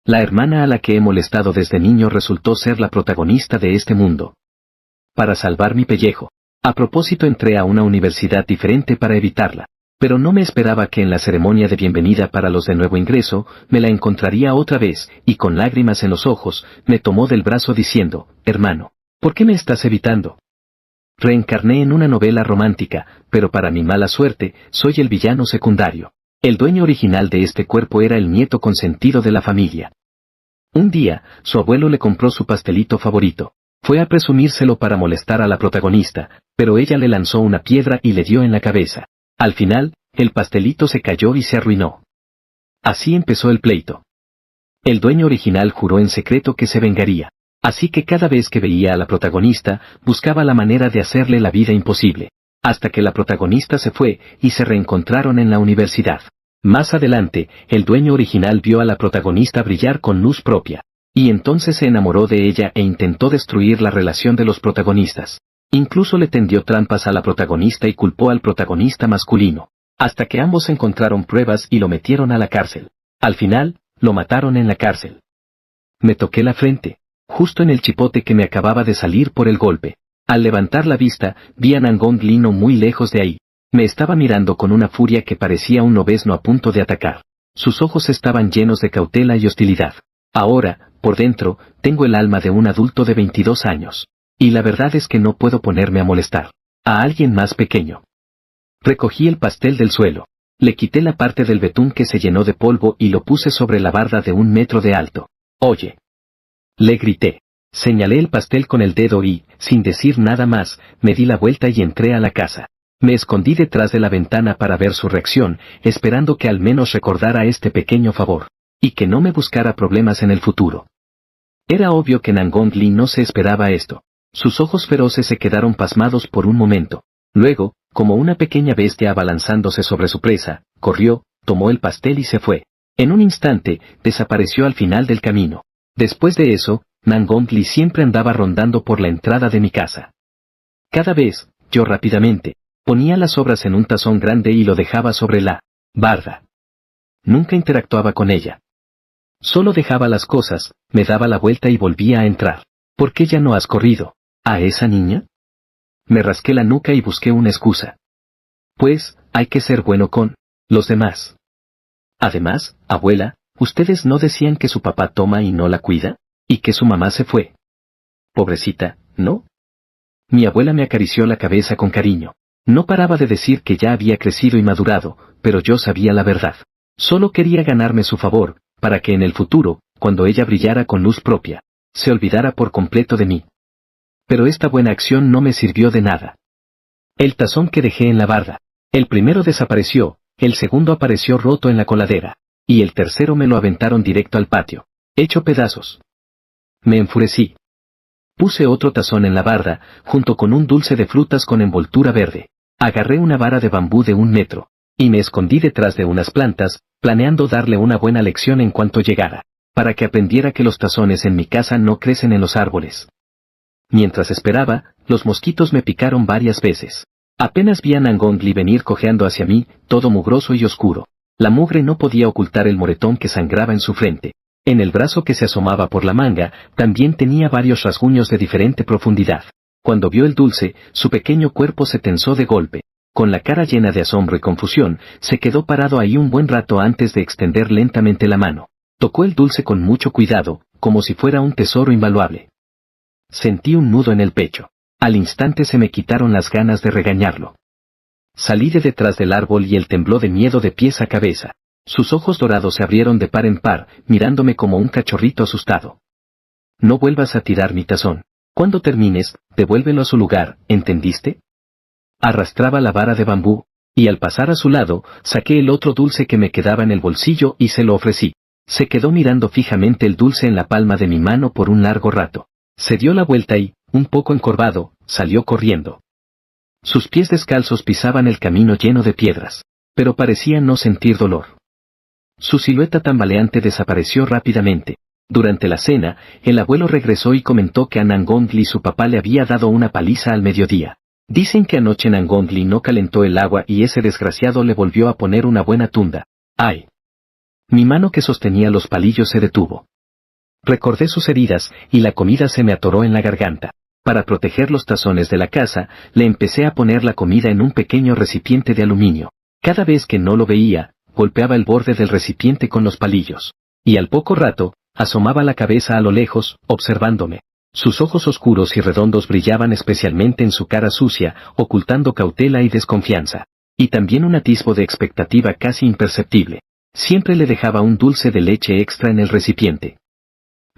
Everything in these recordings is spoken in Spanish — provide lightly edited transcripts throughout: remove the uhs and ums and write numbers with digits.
La hermana a la que he molestado desde niño resultó ser la protagonista de este mundo. Para salvar mi pellejo. A propósito, entré a una universidad diferente para evitarla. Pero no me esperaba que en la ceremonia de bienvenida para los de nuevo ingreso, me la encontraría otra vez, y con lágrimas en los ojos, me tomó del brazo diciendo, hermano, ¿por qué me estás evitando? Reencarné en una novela romántica, pero para mi mala suerte, soy el villano secundario. El dueño original de este cuerpo era el nieto consentido de la familia. Un día, su abuelo le compró su pastelito favorito. Fue a presumírselo para molestar a la protagonista, pero ella le lanzó una piedra y le dio en la cabeza. Al final, el pastelito se cayó y se arruinó. Así empezó el pleito. El dueño original juró en secreto que se vengaría. Así que cada vez que veía a la protagonista, buscaba la manera de hacerle la vida imposible. Hasta que la protagonista se fue, y se reencontraron en la universidad. Más adelante, el dueño original vio a la protagonista brillar con luz propia. Y entonces se enamoró de ella e intentó destruir la relación de los protagonistas. Incluso le tendió trampas a la protagonista y culpó al protagonista masculino. Hasta que ambos encontraron pruebas y lo metieron a la cárcel. Al final, lo mataron en la cárcel. Me toqué la frente, justo en el chipote que me acababa de salir por el golpe. Al levantar la vista, vi a Nangong Li no muy lejos de ahí. Me estaba mirando con una furia que parecía un lobezno a punto de atacar. Sus ojos estaban llenos de cautela y hostilidad. Ahora, por dentro, tengo el alma de un adulto de 22 años. Y la verdad es que no puedo ponerme a molestar a alguien más pequeño. Recogí el pastel del suelo. Le quité la parte del betún que se llenó de polvo y lo puse sobre la barda de 1 metro de alto. Oye. Le grité. Señalé el pastel con el dedo y, sin decir nada más, me di la vuelta y entré a la casa. Me escondí detrás de la ventana para ver su reacción, esperando que al menos recordara este pequeño favor. Y que no me buscara problemas en el futuro. Era obvio que Nangong Li no se esperaba esto. Sus ojos feroces se quedaron pasmados por un momento. Luego, como una pequeña bestia abalanzándose sobre su presa, corrió, tomó el pastel y se fue. En un instante, desapareció al final del camino. Después de eso, Nangong Li siempre andaba rondando por la entrada de mi casa. Cada vez, yo rápidamente, ponía las sobras en un tazón grande y lo dejaba sobre la barda. Nunca interactuaba con ella. Solo dejaba las cosas, me daba la vuelta y volvía a entrar. ¿Por qué ya no has corrido? ¿A esa niña? Me rasqué la nuca y busqué una excusa. Pues, hay que ser bueno con los demás. Además, abuela, ¿ustedes no decían que su papá toma y no la cuida? ¿Y que su mamá se fue? Pobrecita, ¿no? Mi abuela me acarició la cabeza con cariño. No paraba de decir que ya había crecido y madurado, pero yo sabía la verdad. Solo quería ganarme su favor, para que en el futuro, cuando ella brillara con luz propia, se olvidara por completo de mí. Pero esta buena acción no me sirvió de nada. El tazón que dejé en la barda. El primero desapareció, el segundo apareció roto en la coladera, y el tercero me lo aventaron directo al patio, hecho pedazos. Me enfurecí. Puse otro tazón en la barda, junto con un dulce de frutas con envoltura verde. Agarré una vara de bambú de 1 metro, y me escondí detrás de unas plantas, planeando darle una buena lección en cuanto llegara, para que aprendiera que los tazones en mi casa no crecen en los árboles. Mientras esperaba, los mosquitos me picaron varias veces. Apenas vi a Nangong Li venir cojeando hacia mí, todo mugroso y oscuro. La mugre no podía ocultar el moretón que sangraba en su frente. En el brazo que se asomaba por la manga, también tenía varios rasguños de diferente profundidad. Cuando vio el dulce, su pequeño cuerpo se tensó de golpe. Con la cara llena de asombro y confusión, se quedó parado ahí un buen rato antes de extender lentamente la mano. Tocó el dulce con mucho cuidado, como si fuera un tesoro invaluable. Sentí un nudo en el pecho. Al instante se me quitaron las ganas de regañarlo. Salí de detrás del árbol y él tembló de miedo de pies a cabeza. Sus ojos dorados se abrieron de par en par, mirándome como un cachorrito asustado. No vuelvas a tirar mi tazón. Cuando termines, devuélvelo a su lugar, ¿entendiste? Arrastraba la vara de bambú, y al pasar a su lado, saqué el otro dulce que me quedaba en el bolsillo y se lo ofrecí. Se quedó mirando fijamente el dulce en la palma de mi mano por un largo rato. Se dio la vuelta y, un poco encorvado, salió corriendo. Sus pies descalzos pisaban el camino lleno de piedras, pero parecía no sentir dolor. Su silueta tambaleante desapareció rápidamente. Durante la cena, el abuelo regresó y comentó que a Nangong Li su papá le había dado una paliza al mediodía. Dicen que anoche Nangong Li no calentó el agua y ese desgraciado le volvió a poner una buena tunda. ¡Ay! Mi mano que sostenía los palillos se detuvo. Recordé sus heridas, y la comida se me atoró en la garganta. Para proteger los tazones de la casa, le empecé a poner la comida en un pequeño recipiente de aluminio. Cada vez que no lo veía, golpeaba el borde del recipiente con los palillos. Y al poco rato, asomaba la cabeza a lo lejos, observándome. Sus ojos oscuros y redondos brillaban especialmente en su cara sucia, ocultando cautela y desconfianza. Y también un atisbo de expectativa casi imperceptible. Siempre le dejaba un dulce de leche extra en el recipiente.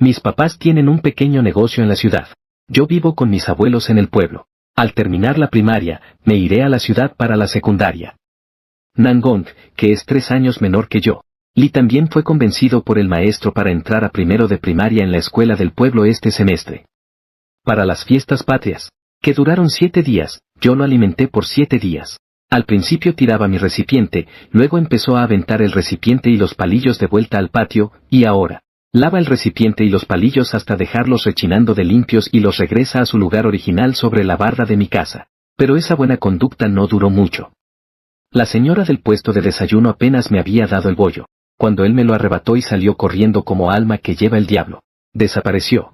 Mis papás tienen un pequeño negocio en la ciudad. Yo vivo con mis abuelos en el pueblo. Al terminar la primaria, me iré a la ciudad para la secundaria. Nangong, que es 3 años menor que yo, Lee también fue convencido por el maestro para entrar a primero de primaria en la escuela del pueblo este semestre. Para las fiestas patrias, que duraron 7 días, yo lo alimenté por 7 días. Al principio tiraba mi recipiente, luego empezó a aventar el recipiente y los palillos de vuelta al patio, y ahora, lava el recipiente y los palillos hasta dejarlos rechinando de limpios y los regresa a su lugar original sobre la barda de mi casa. Pero esa buena conducta no duró mucho. La señora del puesto de desayuno apenas me había dado el bollo, cuando él me lo arrebató y salió corriendo como alma que lleva el diablo. Desapareció.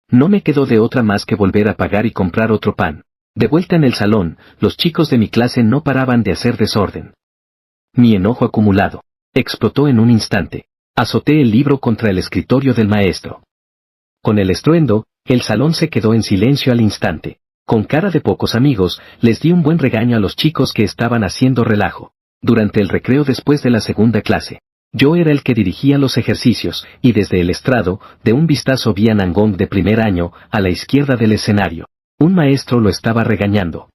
No me quedó de otra más que volver a pagar y comprar otro pan. De vuelta en el salón, los chicos de mi clase no paraban de hacer desorden. Mi enojo acumulado explotó en un instante. Azoté el libro contra el escritorio del maestro. Con el estruendo, el salón se quedó en silencio al instante. Con cara de pocos amigos, les di un buen regaño a los chicos que estaban haciendo relajo. Durante el recreo después de la segunda clase, yo era el que dirigía los ejercicios, y desde el estrado, de un vistazo vi a Nangong de primer año, a la izquierda del escenario. Un maestro lo estaba regañando.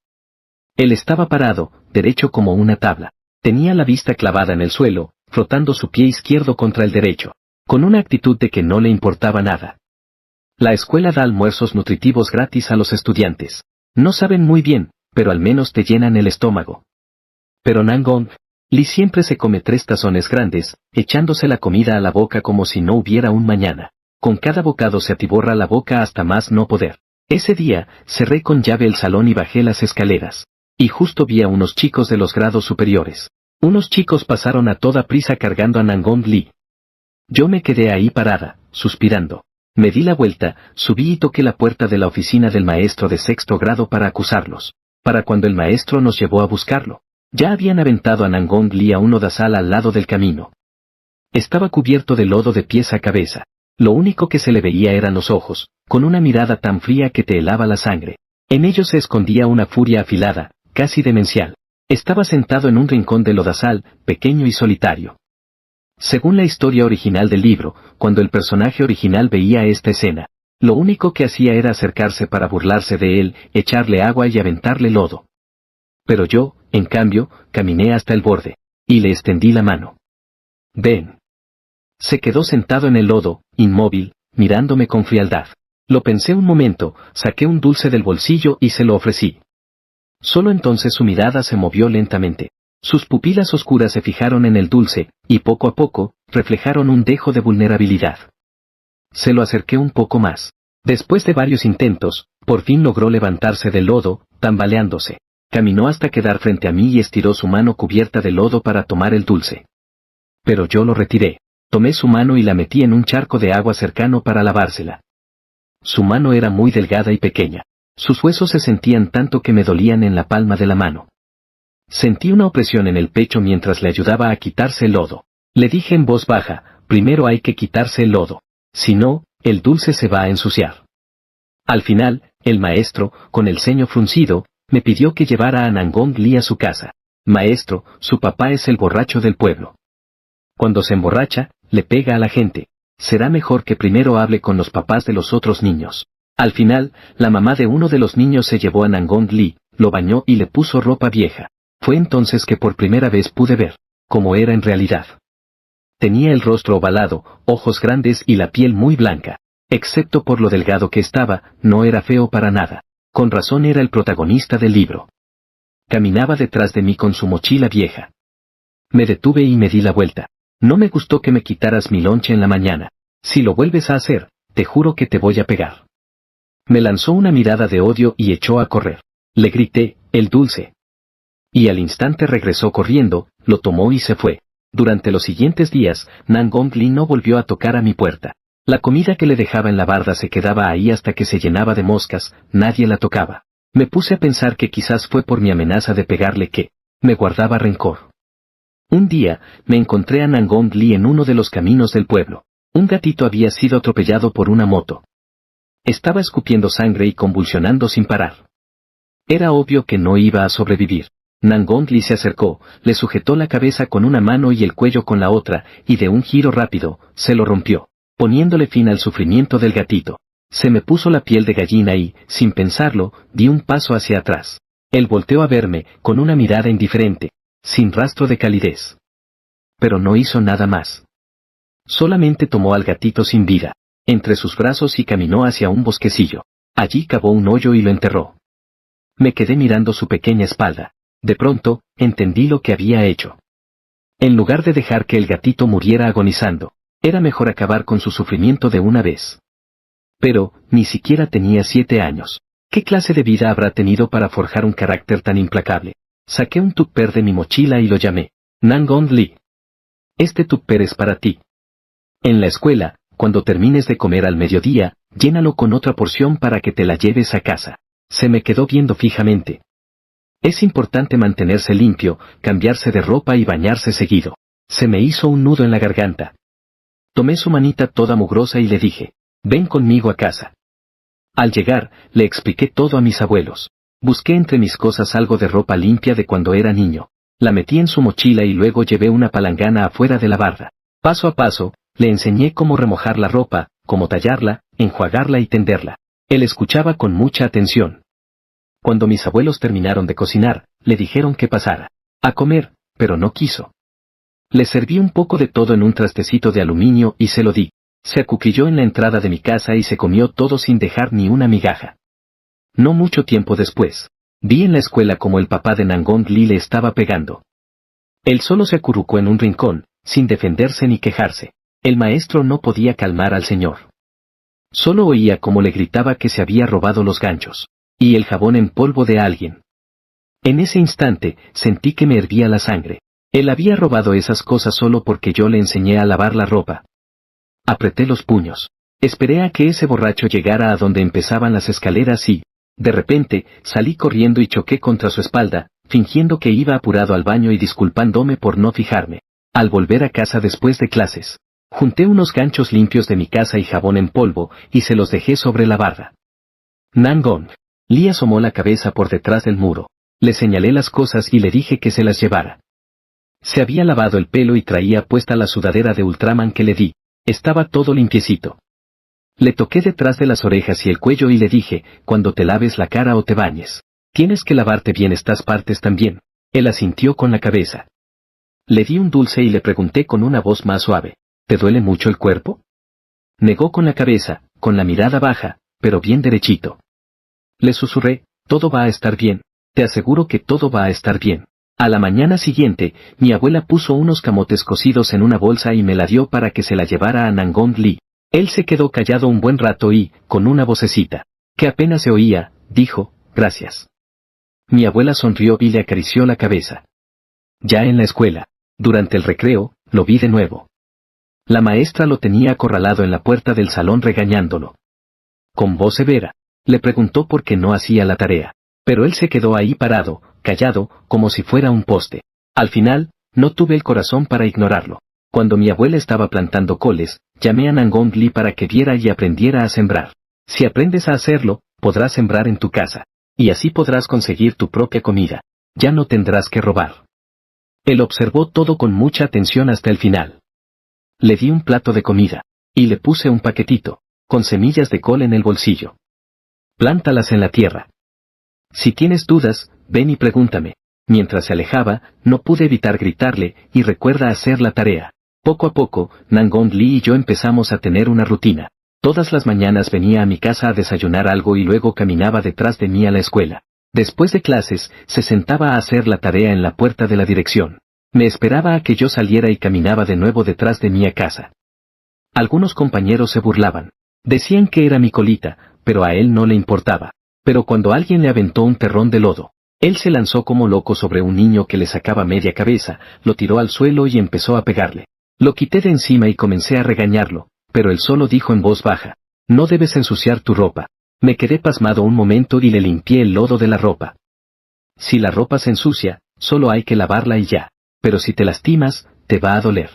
Él estaba parado, derecho como una tabla. Tenía la vista clavada en el suelo, frotando su pie izquierdo contra el derecho, con una actitud de que no le importaba nada. La escuela da almuerzos nutritivos gratis a los estudiantes. No saben muy bien, pero al menos te llenan el estómago. Pero Nangong, Lee siempre se come 3 tazones grandes, echándose la comida a la boca como si no hubiera un mañana. Con cada bocado se atiborra la boca hasta más no poder. Ese día, cerré con llave el salón y bajé las escaleras. Y justo vi a unos chicos de los grados superiores. Unos chicos pasaron a toda prisa cargando a Nangong Lee. Yo me quedé ahí parada, suspirando. Me di la vuelta, subí y toqué la puerta de la oficina del maestro de 6º grado para acusarlos. Para cuando el maestro nos llevó a buscarlo, ya habían aventado a Nangong Lee a un lodazal al lado del camino. Estaba cubierto de lodo de pies a cabeza. Lo único que se le veía eran los ojos, con una mirada tan fría que te helaba la sangre. En ellos se escondía una furia afilada, casi demencial. Estaba sentado en un rincón del lodazal, pequeño y solitario. Según la historia original del libro, cuando el personaje original veía esta escena, lo único que hacía era acercarse para burlarse de él, echarle agua y aventarle lodo. Pero yo, en cambio, caminé hasta el borde, y le extendí la mano. Ven. Se quedó sentado en el lodo, inmóvil, mirándome con frialdad. Lo pensé un momento, saqué un dulce del bolsillo y se lo ofrecí. Solo entonces su mirada se movió lentamente. Sus pupilas oscuras se fijaron en el dulce, y poco a poco, reflejaron un dejo de vulnerabilidad. Se lo acerqué un poco más. Después de varios intentos, por fin logró levantarse del lodo, tambaleándose. Caminó hasta quedar frente a mí y estiró su mano cubierta de lodo para tomar el dulce. Pero yo lo retiré. Tomé su mano y la metí en un charco de agua cercano para lavársela. Su mano era muy delgada y pequeña. Sus huesos se sentían tanto que me dolían en la palma de la mano. Sentí una opresión en el pecho mientras le ayudaba a quitarse el lodo. Le dije en voz baja, primero hay que quitarse el lodo. Si no, el dulce se va a ensuciar. Al final, el maestro, con el ceño fruncido, me pidió que llevara a Nangong Lee a su casa. Maestro, su papá es el borracho del pueblo. Cuando se emborracha, le pega a la gente. Será mejor que primero hable con los papás de los otros niños. Al final, la mamá de uno de los niños se llevó a Nangong Lee, lo bañó y le puso ropa vieja. Fue entonces que por primera vez pude ver cómo era en realidad. Tenía el rostro ovalado, ojos grandes y la piel muy blanca. Excepto por lo delgado que estaba, no era feo para nada. Con razón era el protagonista del libro. Caminaba detrás de mí con su mochila vieja. Me detuve y me di la vuelta. No me gustó que me quitaras mi lonche en la mañana. Si lo vuelves a hacer, te juro que te voy a pegar. Me lanzó una mirada de odio y echó a correr. Le grité, el dulce. Y al instante regresó corriendo, lo tomó y se fue. Durante los siguientes días, Nangong Lee no volvió a tocar a mi puerta. La comida que le dejaba en la barda se quedaba ahí hasta que se llenaba de moscas, nadie la tocaba. Me puse a pensar que quizás fue por mi amenaza de pegarle que me guardaba rencor. Un día, me encontré a Nangong Li en uno de los caminos del pueblo. Un gatito había sido atropellado por una moto. Estaba escupiendo sangre y convulsionando sin parar. Era obvio que no iba a sobrevivir. Nangong Li se acercó, le sujetó la cabeza con una mano y el cuello con la otra, y de un giro rápido, se lo rompió, poniéndole fin al sufrimiento del gatito. Se me puso la piel de gallina y, sin pensarlo, di un paso hacia atrás. Él volteó a verme, con una mirada indiferente, sin rastro de calidez. Pero no hizo nada más. Solamente tomó al gatito sin vida entre sus brazos y caminó hacia un bosquecillo. Allí cavó un hoyo y lo enterró. Me quedé mirando su pequeña espalda. De pronto, entendí lo que había hecho. En lugar de dejar que el gatito muriera agonizando, era mejor acabar con su sufrimiento de una vez. Pero, ni siquiera tenía 7 años. ¿Qué clase de vida habrá tenido para forjar un carácter tan implacable? Saqué un tupper de mi mochila y lo llamé Nangong Li. Este tupper es para ti. En la escuela, cuando termines de comer al mediodía, llénalo con otra porción para que te la lleves a casa. Se me quedó viendo fijamente. Es importante mantenerse limpio, cambiarse de ropa y bañarse seguido. Se me hizo un nudo en la garganta. Tomé su manita toda mugrosa y le dije, ven conmigo a casa. Al llegar, le expliqué todo a mis abuelos. Busqué entre mis cosas algo de ropa limpia de cuando era niño. La metí en su mochila y luego llevé una palangana afuera de la barda. Paso a paso, le enseñé cómo remojar la ropa, cómo tallarla, enjuagarla y tenderla. Él escuchaba con mucha atención. Cuando mis abuelos terminaron de cocinar, le dijeron que pasara a comer, pero no quiso. Le serví un poco de todo en un trastecito de aluminio y se lo di. Se acuclilló en la entrada de mi casa y se comió todo sin dejar ni una migaja. No mucho tiempo después, vi en la escuela como el papá de Nangong Li le estaba pegando. Él solo se acurrucó en un rincón, sin defenderse ni quejarse. El maestro no podía calmar al señor. Solo oía cómo le gritaba que se había robado los ganchos y el jabón en polvo de alguien. En ese instante, sentí que me hervía la sangre. Él había robado esas cosas solo porque yo le enseñé a lavar la ropa. Apreté los puños. Esperé a que ese borracho llegara a donde empezaban las escaleras y, de repente, salí corriendo y choqué contra su espalda, fingiendo que iba apurado al baño y disculpándome por no fijarme. Al volver a casa después de clases, junté unos ganchos limpios de mi casa y jabón en polvo, y se los dejé sobre la barra. Nangong Li asomó la cabeza por detrás del muro. Le señalé las cosas y le dije que se las llevara. Se había lavado el pelo y traía puesta la sudadera de Ultraman que le di. Estaba todo limpiecito. Le toqué detrás de las orejas y el cuello y le dije, cuando te laves la cara o te bañes, tienes que lavarte bien estas partes también. Él asintió con la cabeza. Le di un dulce y le pregunté con una voz más suave, ¿te duele mucho el cuerpo? Negó con la cabeza, con la mirada baja, pero bien derechito. Le susurré, todo va a estar bien, te aseguro que todo va a estar bien. A la mañana siguiente, mi abuela puso unos camotes cocidos en una bolsa y me la dio para que se la llevara a Nangong Li. Él se quedó callado un buen rato y, con una vocecita, que apenas se oía, dijo, gracias. Mi abuela sonrió y le acarició la cabeza. Ya en la escuela, durante el recreo, lo vi de nuevo. La maestra lo tenía acorralado en la puerta del salón regañándolo. Con voz severa, le preguntó por qué no hacía la tarea, pero él se quedó ahí parado, callado, como si fuera un poste. Al final, no tuve el corazón para ignorarlo. Cuando mi abuela estaba plantando coles, llamé a Nangong Li para que viera y aprendiera a sembrar. Si aprendes a hacerlo, podrás sembrar en tu casa, y así podrás conseguir tu propia comida. Ya no tendrás que robar. Él observó todo con mucha atención hasta el final. Le di un plato de comida, y le puse un paquetito, con semillas de col en el bolsillo. Plántalas en la tierra. Si tienes dudas, ven y pregúntame. Mientras se alejaba, no pude evitar gritarle, y recuerda hacer la tarea. Poco a poco, Nangong Li y yo empezamos a tener una rutina. Todas las mañanas venía a mi casa a desayunar algo y luego caminaba detrás de mí a la escuela. Después de clases, se sentaba a hacer la tarea en la puerta de la dirección. Me esperaba a que yo saliera y caminaba de nuevo detrás de mí a casa. Algunos compañeros se burlaban. Decían que era mi colita, pero a él no le importaba. Pero cuando alguien le aventó un terrón de lodo, él se lanzó como loco sobre un niño que le sacaba media cabeza, lo tiró al suelo y empezó a pegarle. Lo quité de encima y comencé a regañarlo, pero él solo dijo en voz baja, no debes ensuciar tu ropa. Me quedé pasmado un momento y le limpié el lodo de la ropa. Si la ropa se ensucia, solo hay que lavarla y ya, pero si te lastimas, te va a doler.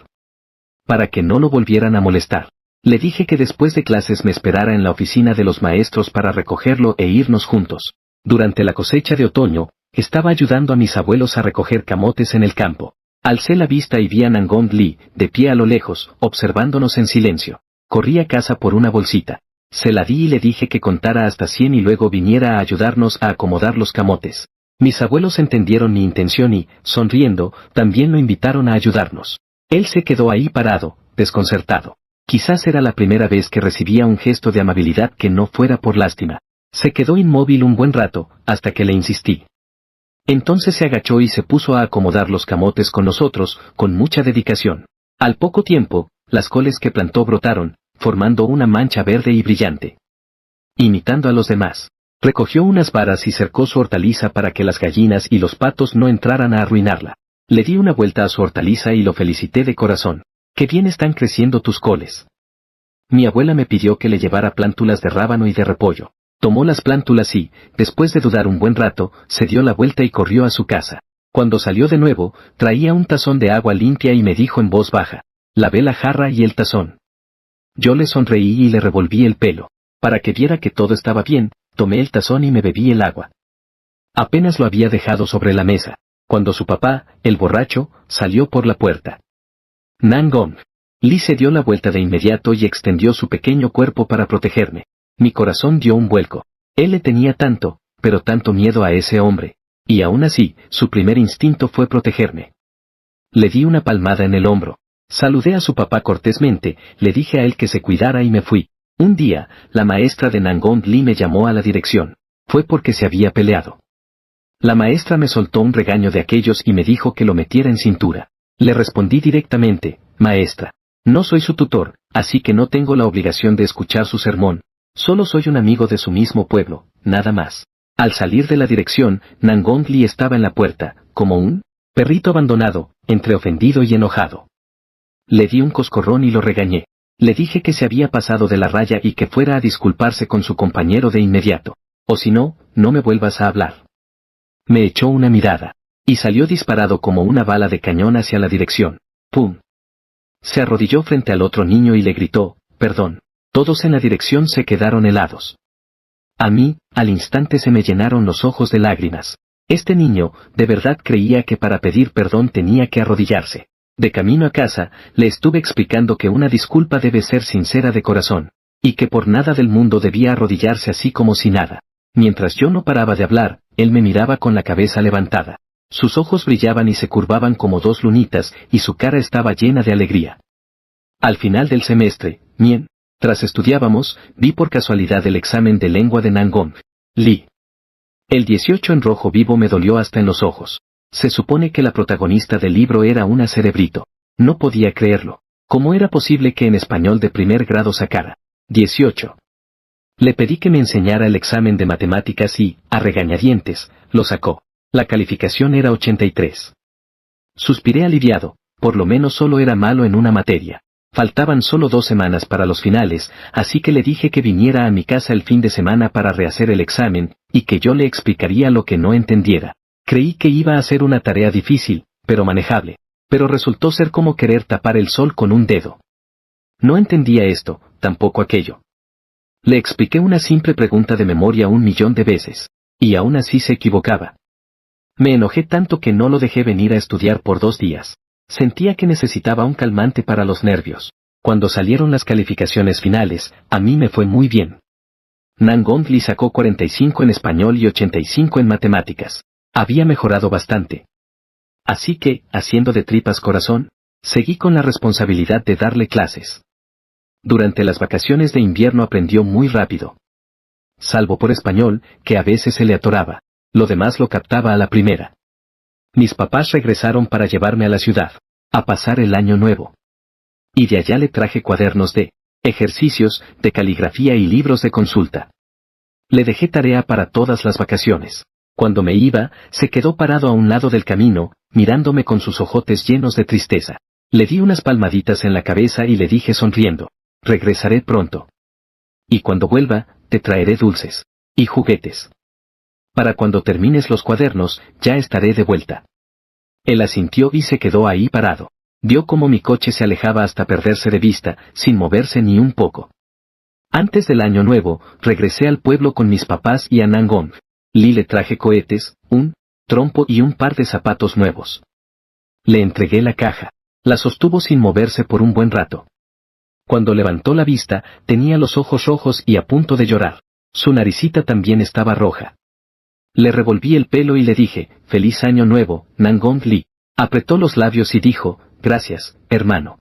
Para que no lo volvieran a molestar, le dije que después de clases me esperara en la oficina de los maestros para recogerlo e irnos juntos. Durante la cosecha de otoño, estaba ayudando a mis abuelos a recoger camotes en el campo. Alcé la vista y vi a Nangong Lee, de pie a lo lejos, observándonos en silencio. Corrí a casa por una bolsita. Se la di y le dije que contara hasta 100 y luego viniera a ayudarnos a acomodar los camotes. Mis abuelos entendieron mi intención y, sonriendo, también lo invitaron a ayudarnos. Él se quedó ahí parado, desconcertado. Quizás era la primera vez que recibía un gesto de amabilidad que no fuera por lástima. Se quedó inmóvil un buen rato, hasta que le insistí. Entonces se agachó y se puso a acomodar los camotes con nosotros, con mucha dedicación. Al poco tiempo, las coles que plantó brotaron, formando una mancha verde y brillante. Imitando a los demás, recogió unas varas y cercó su hortaliza para que las gallinas y los patos no entraran a arruinarla. Le di una vuelta a su hortaliza y lo felicité de corazón. ¡Qué bien están creciendo tus coles! Mi abuela me pidió que le llevara plántulas de rábano y de repollo. Tomó las plántulas y, después de dudar un buen rato, se dio la vuelta y corrió a su casa. Cuando salió de nuevo, traía un tazón de agua limpia y me dijo en voz baja, lavé la jarra y el tazón. Yo le sonreí y le revolví el pelo. Para que viera que todo estaba bien, tomé el tazón y me bebí el agua. Apenas lo había dejado sobre la mesa, cuando su papá, el borracho, salió por la puerta. Nangong Lee se dio la vuelta de inmediato y extendió su pequeño cuerpo para protegerme. Mi corazón dio un vuelco. Él le tenía tanto, pero tanto miedo a ese hombre. Y aún así, su primer instinto fue protegerme. Le di una palmada en el hombro. Saludé a su papá cortésmente, le dije a él que se cuidara y me fui. Un día, la maestra de Nangong Lee me llamó a la dirección. Fue porque se había peleado. La maestra me soltó un regaño de aquellos y me dijo que lo metiera en cintura. Le respondí directamente, maestra, no soy su tutor, así que no tengo la obligación de escuchar su sermón. Solo soy un amigo de su mismo pueblo, nada más. Al salir de la dirección, Nangong Lee estaba en la puerta, como un perrito abandonado, entre ofendido y enojado. Le di un coscorrón y lo regañé. Le dije que se había pasado de la raya y que fuera a disculparse con su compañero de inmediato. O si no, no me vuelvas a hablar. Me echó una mirada. Y salió disparado como una bala de cañón hacia la dirección. ¡Pum! Se arrodilló frente al otro niño y le gritó, perdón. Todos en la dirección se quedaron helados. A mí, al instante se me llenaron los ojos de lágrimas. Este niño, de verdad creía que para pedir perdón tenía que arrodillarse. De camino a casa, le estuve explicando que una disculpa debe ser sincera de corazón, y que por nada del mundo debía arrodillarse así como si nada. Mientras yo no paraba de hablar, él me miraba con la cabeza levantada. Sus ojos brillaban y se curvaban como dos lunitas, y su cara estaba llena de alegría. Al final del semestre, mientras estudiábamos, vi por casualidad el examen de lengua de Nangong Lee. El 18 en rojo vivo me dolió hasta en los ojos. Se supone que la protagonista del libro era una cerebrito. No podía creerlo. ¿Cómo era posible que en español de primer grado sacara 18? Le pedí que me enseñara el examen de matemáticas y, a regañadientes, lo sacó. La calificación era 83. Suspiré aliviado, por lo menos solo era malo en una materia. Faltaban solo 2 semanas para los finales, así que le dije que viniera a mi casa el fin de semana para rehacer el examen, y que yo le explicaría lo que no entendiera. Creí que iba a ser una tarea difícil, pero manejable, pero resultó ser como querer tapar el sol con un dedo. No entendía esto, tampoco aquello. Le expliqué una simple pregunta de memoria 1.000.000 de veces, y aún así se equivocaba. Me enojé tanto que no lo dejé venir a estudiar por 2 días. Sentía que necesitaba un calmante para los nervios. Cuando salieron las calificaciones finales, a mí me fue muy bien. Nangong Lee sacó 45 en español y 85 en matemáticas. Había mejorado bastante. Así que, haciendo de tripas corazón, seguí con la responsabilidad de darle clases. Durante las vacaciones de invierno aprendió muy rápido. Salvo por español, que a veces se le atoraba. Lo demás lo captaba a la primera. Mis papás regresaron para llevarme a la ciudad, a pasar el año nuevo. Y de allá le traje cuadernos de ejercicios, de caligrafía y libros de consulta. Le dejé tarea para todas las vacaciones. Cuando me iba, se quedó parado a un lado del camino, mirándome con sus ojotes llenos de tristeza. Le di unas palmaditas en la cabeza y le dije sonriendo, regresaré pronto. Y cuando vuelva, te traeré dulces. Y juguetes. Para cuando termines los cuadernos, ya estaré de vuelta. Él asintió y se quedó ahí parado. Vio cómo mi coche se alejaba hasta perderse de vista, sin moverse ni un poco. Antes del año nuevo, regresé al pueblo con mis papás y a Nangong. Le traje cohetes, un trompo y un par de zapatos nuevos. Le entregué la caja. La sostuvo sin moverse por un buen rato. Cuando levantó la vista, tenía los ojos rojos y a punto de llorar. Su naricita también estaba roja. Le revolví el pelo y le dije, «Feliz año nuevo, Nangong Li». Apretó los labios y dijo, «Gracias, hermano».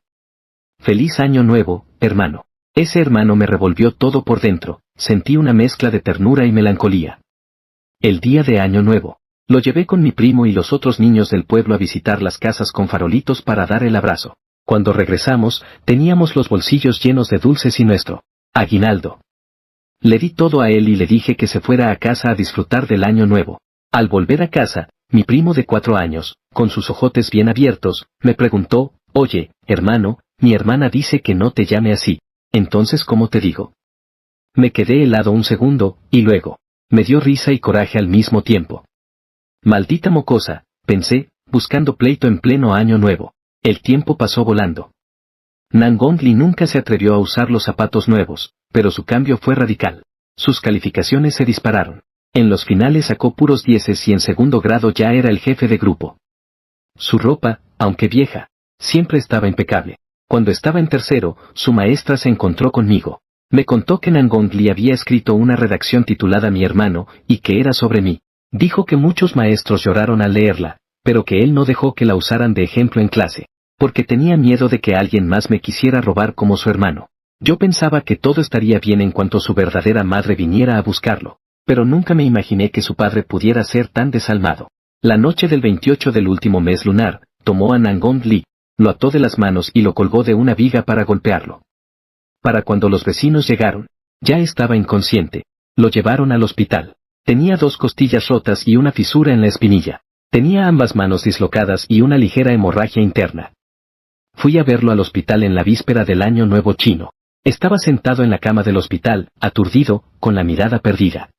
«Feliz año nuevo, hermano». Ese hermano me revolvió todo por dentro, sentí una mezcla de ternura y melancolía. El día de año nuevo, lo llevé con mi primo y los otros niños del pueblo a visitar las casas con farolitos para dar el abrazo. Cuando regresamos, teníamos los bolsillos llenos de dulces y nuestro aguinaldo. Le di todo a él y le dije que se fuera a casa a disfrutar del año nuevo. Al volver a casa, mi primo de 4 años, con sus ojotes bien abiertos, me preguntó, «Oye, hermano, mi hermana dice que no te llame así. Entonces, ¿cómo te digo?» Me quedé helado un segundo, y luego, me dio risa y coraje al mismo tiempo. Maldita mocosa, pensé, buscando pleito en pleno año nuevo. El tiempo pasó volando. Nangong Li nunca se atrevió a usar los zapatos nuevos, pero su cambio fue radical. Sus calificaciones se dispararon. En los finales sacó puros 10 y en segundo grado ya era el jefe de grupo. Su ropa, aunque vieja, siempre estaba impecable. Cuando estaba en tercero, su maestra se encontró conmigo. Me contó que Nangong Li había escrito una redacción titulada Mi hermano, y que era sobre mí. Dijo que muchos maestros lloraron al leerla, pero que él no dejó que la usaran de ejemplo en clase, porque tenía miedo de que alguien más me quisiera robar como su hermano. Yo pensaba que todo estaría bien en cuanto su verdadera madre viniera a buscarlo, pero nunca me imaginé que su padre pudiera ser tan desalmado. La noche del 28 del último mes lunar, tomó a Nangong Li, lo ató de las manos y lo colgó de una viga para golpearlo. Para cuando los vecinos llegaron, ya estaba inconsciente. Lo llevaron al hospital. Tenía 2 costillas rotas y una fisura en la espinilla. Tenía ambas manos dislocadas y una ligera hemorragia interna. Fui a verlo al hospital en la víspera del año nuevo chino. Estaba sentado en la cama del hospital, aturdido, con la mirada perdida.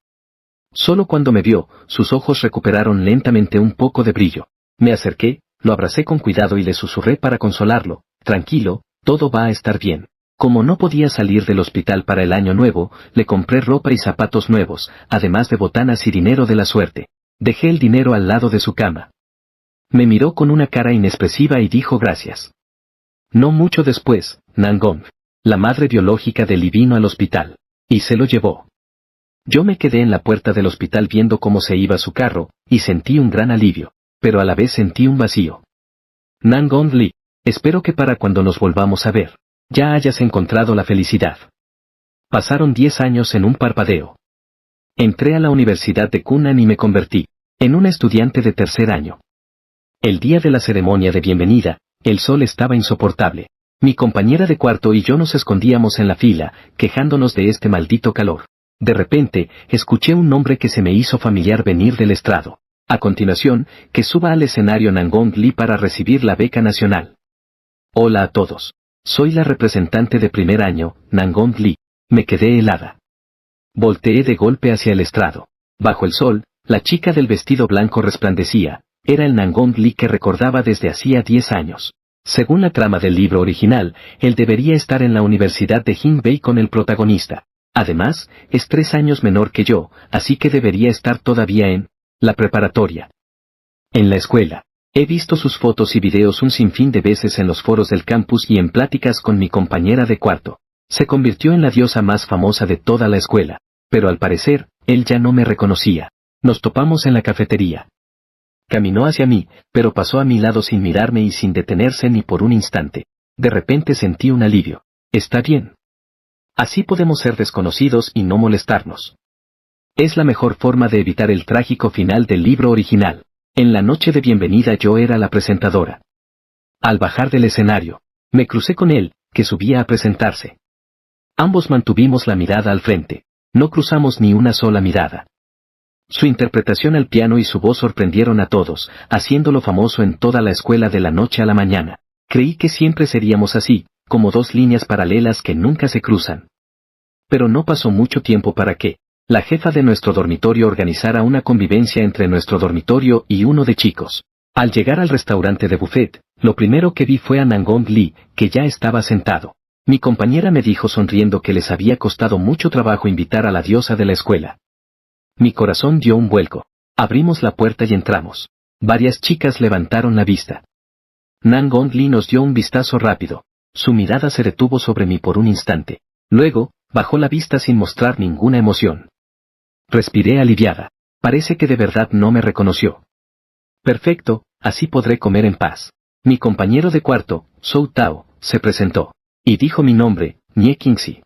Solo cuando me vio, sus ojos recuperaron lentamente un poco de brillo. Me acerqué, lo abracé con cuidado y le susurré para consolarlo, «Tranquilo, todo va a estar bien». Como no podía salir del hospital para el año nuevo, le compré ropa y zapatos nuevos, además de botanas y dinero de la suerte. Dejé el dinero al lado de su cama. Me miró con una cara inexpresiva y dijo gracias. No mucho después, Nangong, la madre biológica de Li, vino al hospital, y se lo llevó. Yo me quedé en la puerta del hospital viendo cómo se iba su carro, y sentí un gran alivio, pero a la vez sentí un vacío. Nangong Li, espero que para cuando nos volvamos a ver, ya hayas encontrado la felicidad. Pasaron 10 años en un parpadeo. Entré a la Universidad de Kunnan y me convertí en un estudiante de tercer año. El día de la ceremonia de bienvenida, el sol estaba insoportable. Mi compañera de cuarto y yo nos escondíamos en la fila, quejándonos de este maldito calor. De repente, escuché un nombre que se me hizo familiar venir del estrado. A continuación, que suba al escenario Nangong Li para recibir la beca nacional. Hola a todos. Soy la representante de primer año, Nangong Li. Me quedé helada. Volteé de golpe hacia el estrado. Bajo el sol, la chica del vestido blanco resplandecía. Era el Nangong Li que recordaba desde hacía 10 años. Según la trama del libro original, él debería estar en la Universidad de Jinbei con el protagonista. Además, es 3 años menor que yo, así que debería estar todavía en la preparatoria. En la escuela. He visto sus fotos y videos un sinfín de veces en los foros del campus y en pláticas con mi compañera de cuarto. Se convirtió en la diosa más famosa de toda la escuela, pero al parecer, él ya no me reconocía. Nos topamos en la cafetería. Caminó hacia mí, pero pasó a mi lado sin mirarme y sin detenerse ni por un instante. De repente sentí un alivio. Está bien. Así podemos ser desconocidos y no molestarnos. Es la mejor forma de evitar el trágico final del libro original. En la noche de bienvenida yo era la presentadora. Al bajar del escenario, me crucé con él, que subía a presentarse. Ambos mantuvimos la mirada al frente. No cruzamos ni una sola mirada. Su interpretación al piano y su voz sorprendieron a todos, haciéndolo famoso en toda la escuela de la noche a la mañana. Creí que siempre seríamos así, como dos líneas paralelas que nunca se cruzan. Pero no pasó mucho tiempo para que la jefa de nuestro dormitorio organizara una convivencia entre nuestro dormitorio y uno de chicos. Al llegar al restaurante de buffet, lo primero que vi fue a Nangong Lee, que ya estaba sentado. Mi compañera me dijo sonriendo que les había costado mucho trabajo invitar a la diosa de la escuela. Mi corazón dio un vuelco. Abrimos la puerta y entramos. Varias chicas levantaron la vista. Nangong Lee nos dio un vistazo rápido. Su mirada se detuvo sobre mí por un instante. Luego, bajó la vista sin mostrar ninguna emoción. Respiré aliviada. Parece que de verdad no me reconoció. Perfecto, así podré comer en paz. Mi compañero de cuarto, Zhou Tao, se presentó. Y dijo mi nombre, Nie Qingxi.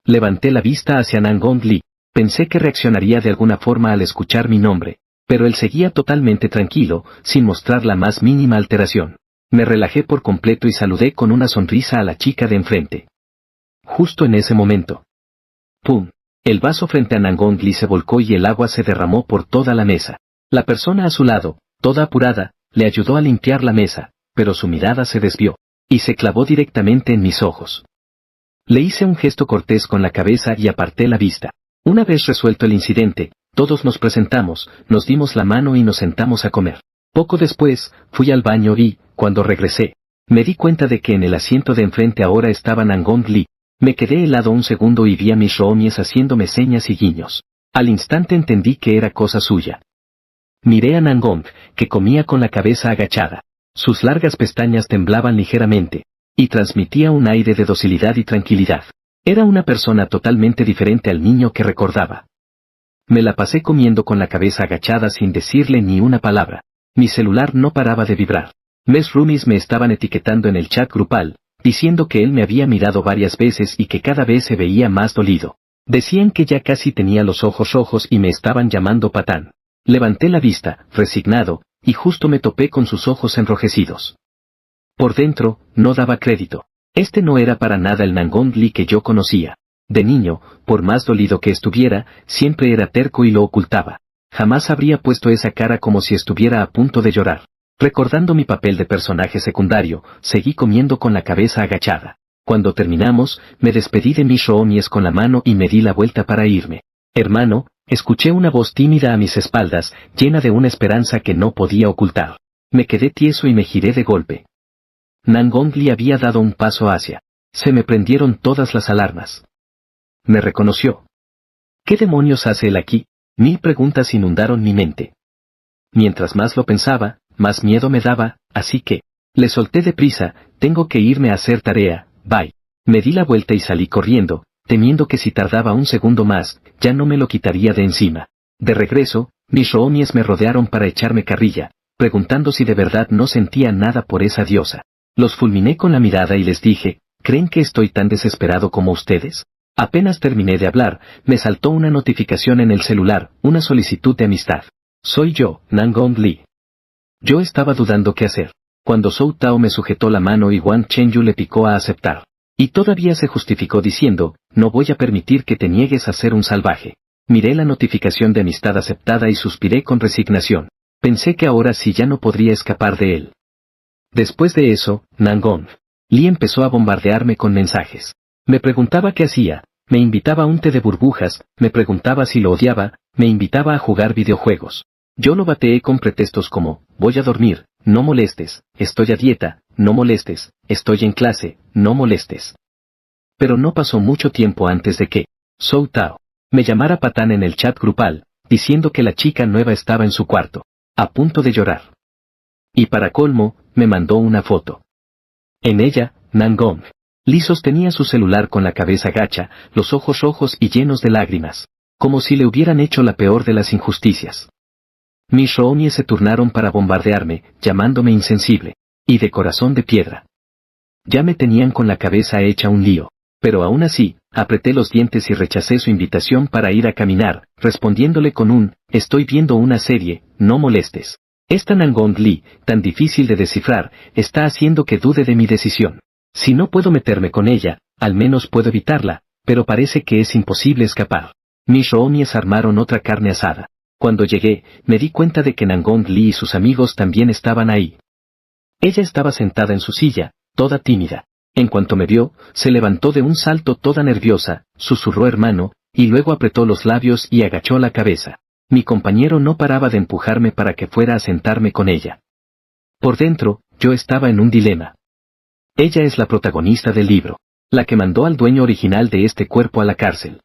Levanté la vista hacia Nangong Lee. Pensé que reaccionaría de alguna forma al escuchar mi nombre, pero él seguía totalmente tranquilo, sin mostrar la más mínima alteración. Me relajé por completo y saludé con una sonrisa a la chica de enfrente. Justo en ese momento. ¡Pum! El vaso frente a Nangong Lee se volcó y el agua se derramó por toda la mesa. La persona a su lado, toda apurada, le ayudó a limpiar la mesa, pero su mirada se desvió, y se clavó directamente en mis ojos. Le hice un gesto cortés con la cabeza y aparté la vista. Una vez resuelto el incidente, todos nos presentamos, nos dimos la mano y nos sentamos a comer. Poco después, fui al baño y, cuando regresé, me di cuenta de que en el asiento de enfrente ahora estaba Nangong Lee. Me quedé helado un segundo y vi a mis roomies haciéndome señas y guiños. Al instante entendí que era cosa suya. Miré a Nangong, que comía con la cabeza agachada. Sus largas pestañas temblaban ligeramente, y transmitía un aire de docilidad y tranquilidad. Era una persona totalmente diferente al niño que recordaba. Me la pasé comiendo con la cabeza agachada sin decirle ni una palabra. Mi celular no paraba de vibrar. Mis roomies me estaban etiquetando en el chat grupal, diciendo que él me había mirado varias veces y que cada vez se veía más dolido. Decían que ya casi tenía los ojos rojos y me estaban llamando patán. Levanté la vista, resignado, y justo me topé con sus ojos enrojecidos. Por dentro, no daba crédito. Este no era para nada el Nangong Lee que yo conocía. De niño, por más dolido que estuviera, siempre era terco y lo ocultaba. Jamás habría puesto esa cara como si estuviera a punto de llorar. Recordando mi papel de personaje secundario, seguí comiendo con la cabeza agachada. Cuando terminamos, me despedí de mis roomies con la mano y me di la vuelta para irme. Hermano, escuché una voz tímida a mis espaldas, llena de una esperanza que no podía ocultar. Me quedé tieso y me giré de golpe. Nangong Lee había dado un paso hacia. Se me prendieron todas las alarmas. Me reconoció. ¿Qué demonios hace él aquí? 1000 preguntas inundaron mi mente. Mientras más lo pensaba, más miedo me daba, así que, le solté deprisa, tengo que irme a hacer tarea, bye. Me di la vuelta y salí corriendo, temiendo que si tardaba un segundo más, ya no me lo quitaría de encima. De regreso, mis roomies me rodearon para echarme carrilla, preguntando si de verdad no sentía nada por esa diosa. Los fulminé con la mirada y les dije, ¿creen que estoy tan desesperado como ustedes? Apenas terminé de hablar, me saltó una notificación en el celular, una solicitud de amistad. Soy yo, Nangong Lee. Yo estaba dudando qué hacer, cuando Zhou Tao me sujetó la mano y Wang Chenyu le picó a aceptar. Y todavía se justificó diciendo, no voy a permitir que te niegues a ser un salvaje. Miré la notificación de amistad aceptada y suspiré con resignación. Pensé que ahora sí ya no podría escapar de él. Después de eso, Nangong Lee empezó a bombardearme con mensajes. Me preguntaba qué hacía, me invitaba a un té de burbujas, me preguntaba si lo odiaba, me invitaba a jugar videojuegos. Yo lo bateé con pretextos como, voy a dormir, no molestes, estoy a dieta, no molestes, estoy en clase, no molestes. Pero no pasó mucho tiempo antes de que Zhou Tao me llamara patán en el chat grupal, diciendo que la chica nueva estaba en su cuarto, a punto de llorar. Y para colmo, me mandó una foto. En ella, Nangong Lee sostenía su celular con la cabeza gacha, los ojos rojos y llenos de lágrimas, como si le hubieran hecho la peor de las injusticias. Mis roomies se turnaron para bombardearme, llamándome insensible, y de corazón de piedra. Ya me tenían con la cabeza hecha un lío, pero aún así, apreté los dientes y rechacé su invitación para ir a caminar, respondiéndole con un, estoy viendo una serie, no molestes. Esta Nangong Lee, tan difícil de descifrar, está haciendo que dude de mi decisión. Si no puedo meterme con ella, al menos puedo evitarla, pero parece que es imposible escapar. Mis roomies armaron otra carne asada. Cuando llegué, me di cuenta de que Nangong Lee y sus amigos también estaban ahí. Ella estaba sentada en su silla, toda tímida. En cuanto me vio, se levantó de un salto toda nerviosa, susurró hermano, y luego apretó los labios y agachó la cabeza. Mi compañero no paraba de empujarme para que fuera a sentarme con ella. Por dentro, yo estaba en un dilema. Ella es la protagonista del libro, la que mandó al dueño original de este cuerpo a la cárcel.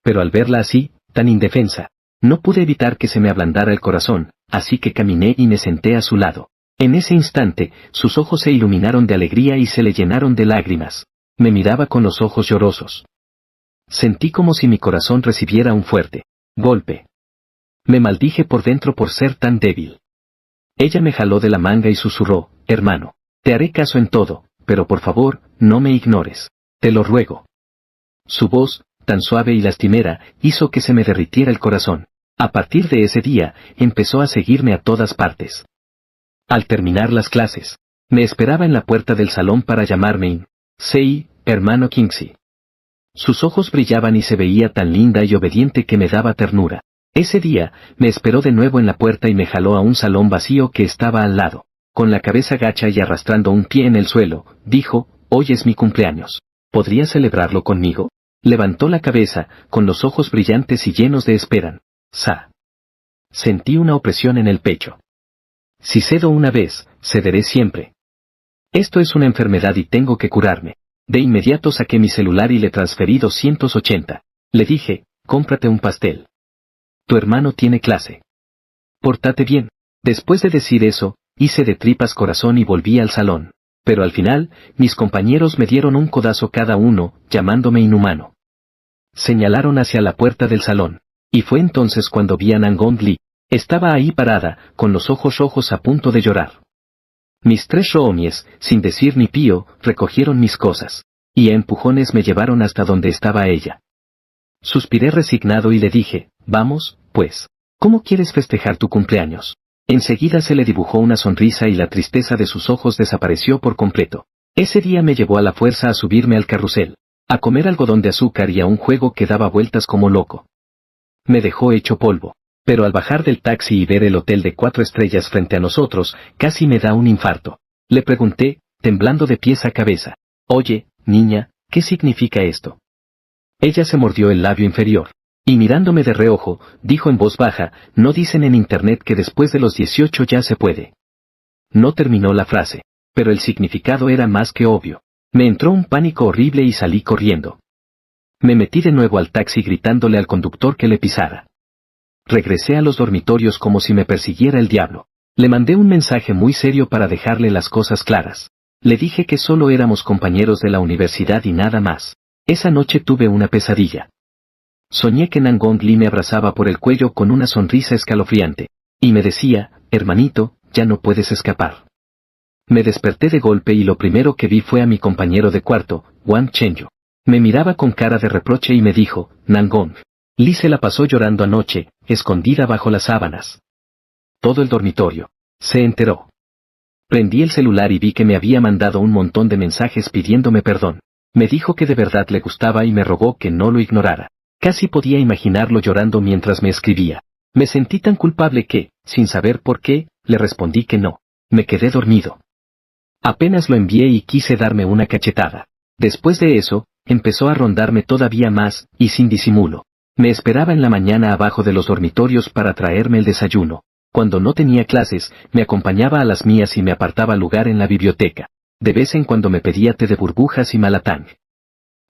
Pero al verla así, tan indefensa, no pude evitar que se me ablandara el corazón, así que caminé y me senté a su lado. En ese instante, sus ojos se iluminaron de alegría y se le llenaron de lágrimas. Me miraba con los ojos llorosos. Sentí como si mi corazón recibiera un fuerte golpe. Me maldije por dentro por ser tan débil. Ella me jaló de la manga y susurró, hermano, te haré caso en todo, pero por favor, no me ignores. Te lo ruego. Su voz, tan suave y lastimera, hizo que se me derritiera el corazón. A partir de ese día, empezó a seguirme a todas partes. Al terminar las clases, me esperaba en la puerta del salón para llamarme Sei, hermano Kingsley. Sus ojos brillaban y se veía tan linda y obediente que me daba ternura. Ese día, me esperó de nuevo en la puerta y me jaló a un salón vacío que estaba al lado. Con la cabeza gacha y arrastrando un pie en el suelo, dijo, hoy es mi cumpleaños. ¿Podría celebrarlo conmigo? Levantó la cabeza, con los ojos brillantes y llenos de esperanza. Sentí una opresión en el pecho. Si cedo una vez, cederé siempre. Esto es una enfermedad y tengo que curarme. De inmediato saqué mi celular y le transferí 280. Le dije, cómprate un pastel. Tu hermano tiene clase. Pórtate bien. Después de decir eso, hice de tripas corazón y volví al salón. Pero al final, mis compañeros me dieron un codazo cada uno, llamándome inhumano. Señalaron hacia la puerta del salón. Y fue entonces cuando vi a Nangon Lee. Estaba ahí parada, con los ojos rojos a punto de llorar. Mis 3 roomies, sin decir ni pío, recogieron mis cosas. Y a empujones me llevaron hasta donde estaba ella. Suspiré resignado y le dije, vamos, pues. ¿Cómo quieres festejar tu cumpleaños? Enseguida se le dibujó una sonrisa y la tristeza de sus ojos desapareció por completo. Ese día me llevó a la fuerza a subirme al carrusel, a comer algodón de azúcar y a un juego que daba vueltas como loco. Me dejó hecho polvo. Pero al bajar del taxi y ver el hotel de 4 estrellas frente a nosotros, casi me da un infarto. Le pregunté, temblando de pies a cabeza. Oye, niña, ¿qué significa esto? Ella se mordió el labio inferior. Y mirándome de reojo, dijo en voz baja, no dicen en internet que después de los 18 ya se puede. No terminó la frase, pero el significado era más que obvio. Me entró un pánico horrible y salí corriendo. Me metí de nuevo al taxi gritándole al conductor que le pisara. Regresé a los dormitorios como si me persiguiera el diablo. Le mandé un mensaje muy serio para dejarle las cosas claras. Le dije que solo éramos compañeros de la universidad y nada más. Esa noche tuve una pesadilla. Soñé que Nangon Lee me abrazaba por el cuello con una sonrisa escalofriante. Y me decía, hermanito, ya no puedes escapar. Me desperté de golpe y lo primero que vi fue a mi compañero de cuarto, Wang Chenyu. Me miraba con cara de reproche y me dijo, Nangon Lee se la pasó llorando anoche, escondida bajo las sábanas. Todo el dormitorio se enteró. Prendí el celular y vi que me había mandado un montón de mensajes pidiéndome perdón. Me dijo que de verdad le gustaba y me rogó que no lo ignorara. Casi podía imaginarlo llorando mientras me escribía. Me sentí tan culpable que, sin saber por qué, le respondí que no. Me quedé dormido. Apenas lo envié y quise darme una cachetada. Después de eso, empezó a rondarme todavía más, y sin disimulo. Me esperaba en la mañana abajo de los dormitorios para traerme el desayuno. Cuando no tenía clases, me acompañaba a las mías y me apartaba lugar en la biblioteca. De vez en cuando me pedía té de burbujas y malatang.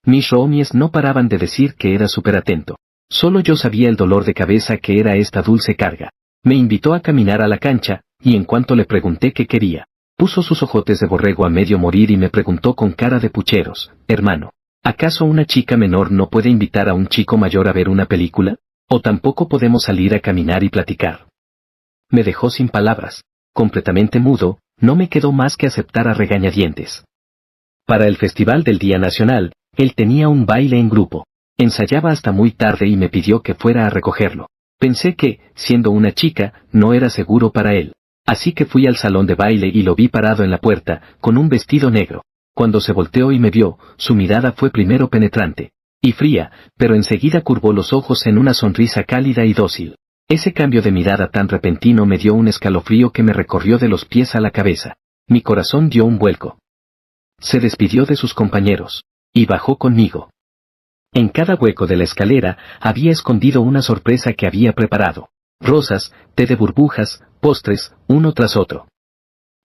Mis roomies no paraban de decir que era súper atento. Solo yo sabía el dolor de cabeza que era esta dulce carga. Me invitó a caminar a la cancha, y en cuanto le pregunté qué quería, puso sus ojotes de borrego a medio morir y me preguntó con cara de pucheros, hermano, ¿acaso una chica menor no puede invitar a un chico mayor a ver una película? ¿O tampoco podemos salir a caminar y platicar? Me dejó sin palabras. Completamente mudo, no me quedó más que aceptar a regañadientes. Para el Festival del Día Nacional, él tenía un baile en grupo. Ensayaba hasta muy tarde y me pidió que fuera a recogerlo. Pensé que, siendo una chica, no era seguro para él. Así que fui al salón de baile y lo vi parado en la puerta, con un vestido negro. Cuando se volteó y me vio, su mirada fue primero penetrante y fría, pero enseguida curvó los ojos en una sonrisa cálida y dócil. Ese cambio de mirada tan repentino me dio un escalofrío que me recorrió de los pies a la cabeza. Mi corazón dio un vuelco. Se despidió de sus compañeros. Y bajó conmigo. En cada hueco de la escalera había escondido una sorpresa que había preparado. Rosas, té de burbujas, postres, uno tras otro.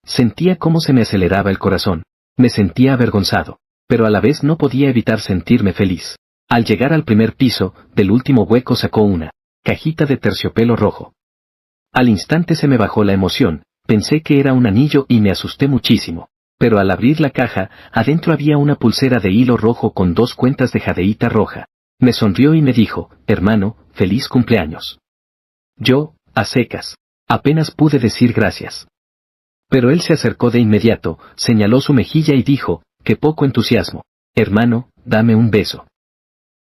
Sentía cómo se me aceleraba el corazón. Me sentía avergonzado, pero a la vez no podía evitar sentirme feliz. Al llegar al primer piso, del último hueco sacó una cajita de terciopelo rojo. Al instante se me bajó la emoción, pensé que era un anillo y me asusté muchísimo. Pero al abrir la caja, adentro había una pulsera de hilo rojo con 2 cuentas de jadeíta roja. Me sonrió y me dijo, hermano, feliz cumpleaños. Yo, a secas, apenas pude decir gracias. Pero él se acercó de inmediato, señaló su mejilla y dijo, qué poco entusiasmo. Hermano, dame un beso.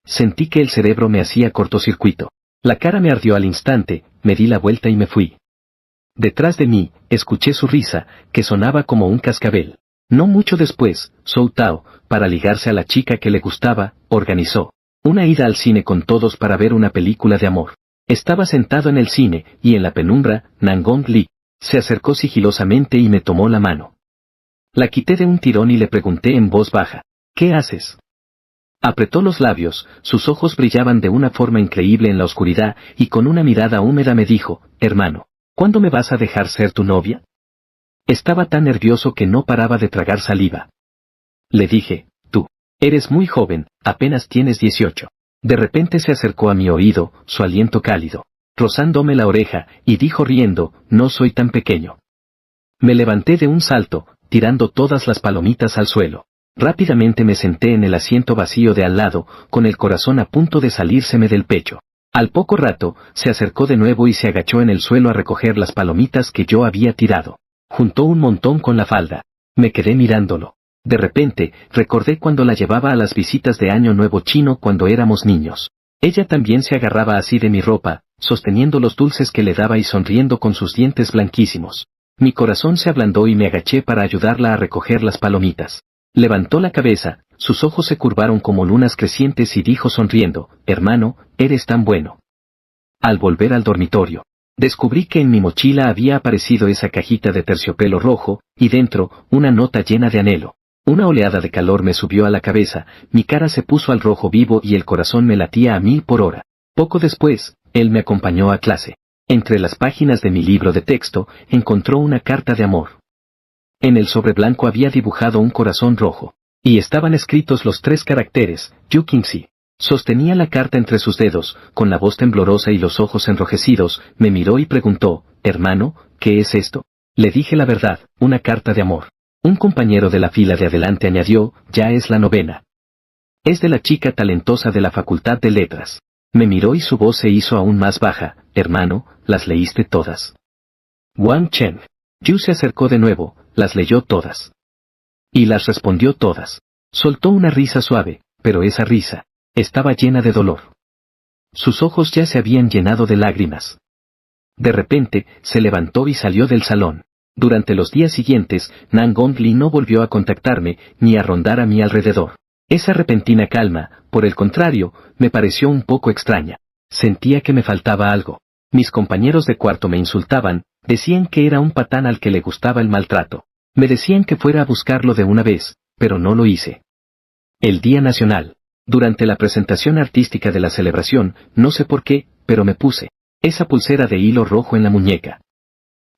Sentí que el cerebro me hacía cortocircuito. La cara me ardió al instante, me di la vuelta y me fui. Detrás de mí, escuché su risa, que sonaba como un cascabel. No mucho después, Zhou Tao, para ligarse a la chica que le gustaba, organizó una ida al cine con todos para ver una película de amor. Estaba sentado en el cine, y en la penumbra, Nangong Li se acercó sigilosamente y me tomó la mano. La quité de un tirón y le pregunté en voz baja, ¿qué haces? Apretó los labios, sus ojos brillaban de una forma increíble en la oscuridad, y con una mirada húmeda me dijo, hermano, ¿cuándo me vas a dejar ser tu novia? Estaba tan nervioso que no paraba de tragar saliva. Le dije, tú, eres muy joven, apenas tienes 18. De repente se acercó a mi oído, su aliento cálido, rozándome la oreja, y dijo riendo, no soy tan pequeño. Me levanté de un salto, tirando todas las palomitas al suelo. Rápidamente me senté en el asiento vacío de al lado, con el corazón a punto de salírseme del pecho. Al poco rato, se acercó de nuevo y se agachó en el suelo a recoger las palomitas que yo había tirado. Juntó un montón con la falda. Me quedé mirándolo. De repente, recordé cuando la llevaba a las visitas de Año Nuevo chino cuando éramos niños. Ella también se agarraba así de mi ropa, sosteniendo los dulces que le daba y sonriendo con sus dientes blanquísimos. Mi corazón se ablandó y me agaché para ayudarla a recoger las palomitas. Levantó la cabeza, sus ojos se curvaron como lunas crecientes y dijo sonriendo, hermano, eres tan bueno. Al volver al dormitorio, descubrí que en mi mochila había aparecido esa cajita de terciopelo rojo, y dentro, una nota llena de anhelo. Una oleada de calor me subió a la cabeza, mi cara se puso al rojo vivo y el corazón me latía a 1000 por hora. Poco después, él me acompañó a clase. Entre las páginas de mi libro de texto, encontró una carta de amor. En el sobre blanco había dibujado un corazón rojo, y estaban escritos los 3 caracteres, Yu Qingxi. Sostenía la carta entre sus dedos, con la voz temblorosa y los ojos enrojecidos, me miró y preguntó, hermano, ¿qué es esto? Le dije la verdad, una carta de amor. Un compañero de la fila de adelante añadió, ya es la 9ª. Es de la chica talentosa de la Facultad de Letras. Me miró y su voz se hizo aún más baja, hermano, ¿las leíste todas? Wang Chen. Yu se acercó de nuevo, las leyó todas. Y las respondió todas. Soltó una risa suave, pero esa risa estaba llena de dolor. Sus ojos ya se habían llenado de lágrimas. De repente, se levantó y salió del salón. Durante los días siguientes, Nangong Li no volvió a contactarme, ni a rondar a mi alrededor. Esa repentina calma, por el contrario, me pareció un poco extraña. Sentía que me faltaba algo. Mis compañeros de cuarto me insultaban, decían que era un patán al que le gustaba el maltrato. Me decían que fuera a buscarlo de una vez, pero no lo hice. El Día Nacional. Durante la presentación artística de la celebración, no sé por qué, pero me puse esa pulsera de hilo rojo en la muñeca.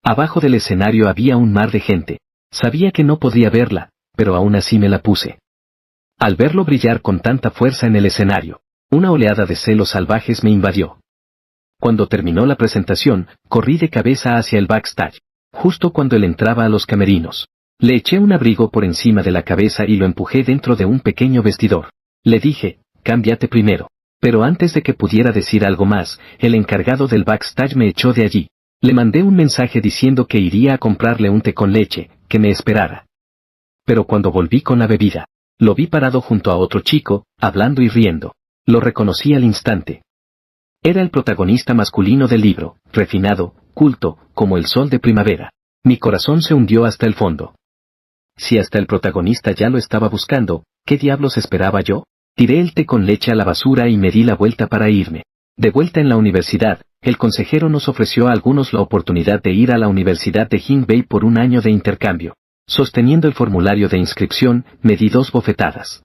Abajo del escenario había un mar de gente. Sabía que no podía verla, pero aún así me la puse. Al verlo brillar con tanta fuerza en el escenario, una oleada de celos salvajes me invadió. Cuando terminó la presentación, corrí de cabeza hacia el backstage, justo cuando él entraba a los camerinos. Le eché un abrigo por encima de la cabeza y lo empujé dentro de un pequeño vestidor. Le dije, cámbiate primero. Pero antes de que pudiera decir algo más, el encargado del backstage me echó de allí. Le mandé un mensaje diciendo que iría a comprarle un té con leche, que me esperara. Pero cuando volví con la bebida, lo vi parado junto a otro chico, hablando y riendo. Lo reconocí al instante. Era el protagonista masculino del libro, refinado, culto, como el sol de primavera. Mi corazón se hundió hasta el fondo. Si hasta el protagonista ya lo estaba buscando, ¿qué diablos esperaba yo? Tiré el té con leche a la basura y me di la vuelta para irme. De vuelta en la universidad, el consejero nos ofreció a algunos la oportunidad de ir a la Universidad de Jinbei por un año de intercambio. Sosteniendo el formulario de inscripción, me di 2 bofetadas.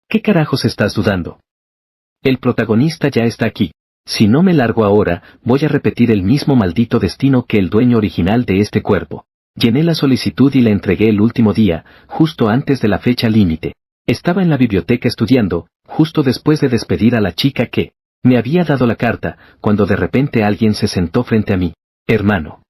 ¿Qué carajos estás dudando? El protagonista ya está aquí. Si no me largo ahora, voy a repetir el mismo maldito destino que el dueño original de este cuerpo. Llené la solicitud y la entregué el último día, justo antes de la fecha límite. Estaba en la biblioteca estudiando, justo después de despedir a la chica que me había dado la carta, cuando de repente alguien se sentó frente a mí. Hermano.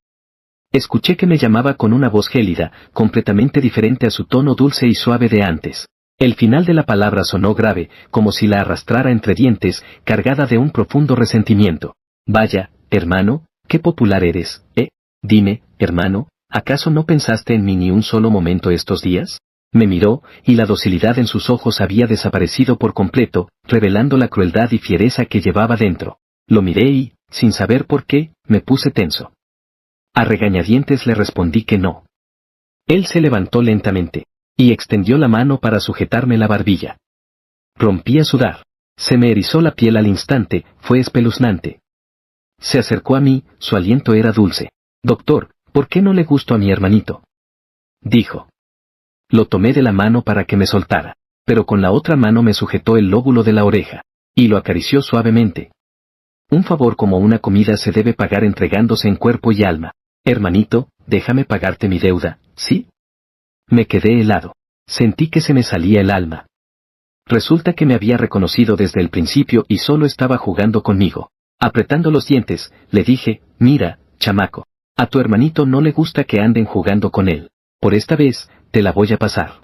Escuché que me llamaba con una voz gélida, completamente diferente a su tono dulce y suave de antes. El final de la palabra sonó grave, como si la arrastrara entre dientes, cargada de un profundo resentimiento. Vaya, hermano, qué popular eres, ¿eh? Dime, hermano, ¿acaso no pensaste en mí ni un solo momento estos días? Me miró, y la docilidad en sus ojos había desaparecido por completo, revelando la crueldad y fiereza que llevaba dentro. Lo miré y, sin saber por qué, me puse tenso. A regañadientes le respondí que no. Él se levantó lentamente, y extendió la mano para sujetarme la barbilla. Rompí a sudar. Se me erizó la piel al instante, fue espeluznante. Se acercó a mí, su aliento era dulce. Doctor, ¿por qué no le gusto a mi hermanito? Dijo. Lo tomé de la mano para que me soltara, pero con la otra mano me sujetó el lóbulo de la oreja, y lo acarició suavemente. Un favor como una comida se debe pagar entregándose en cuerpo y alma. Hermanito, déjame pagarte mi deuda, ¿sí? Me quedé helado. Sentí que se me salía el alma. Resulta que me había reconocido desde el principio y solo estaba jugando conmigo. Apretando los dientes, le dije, mira, chamaco, a tu hermanito no le gusta que anden jugando con él. Por esta vez, te la voy a pasar.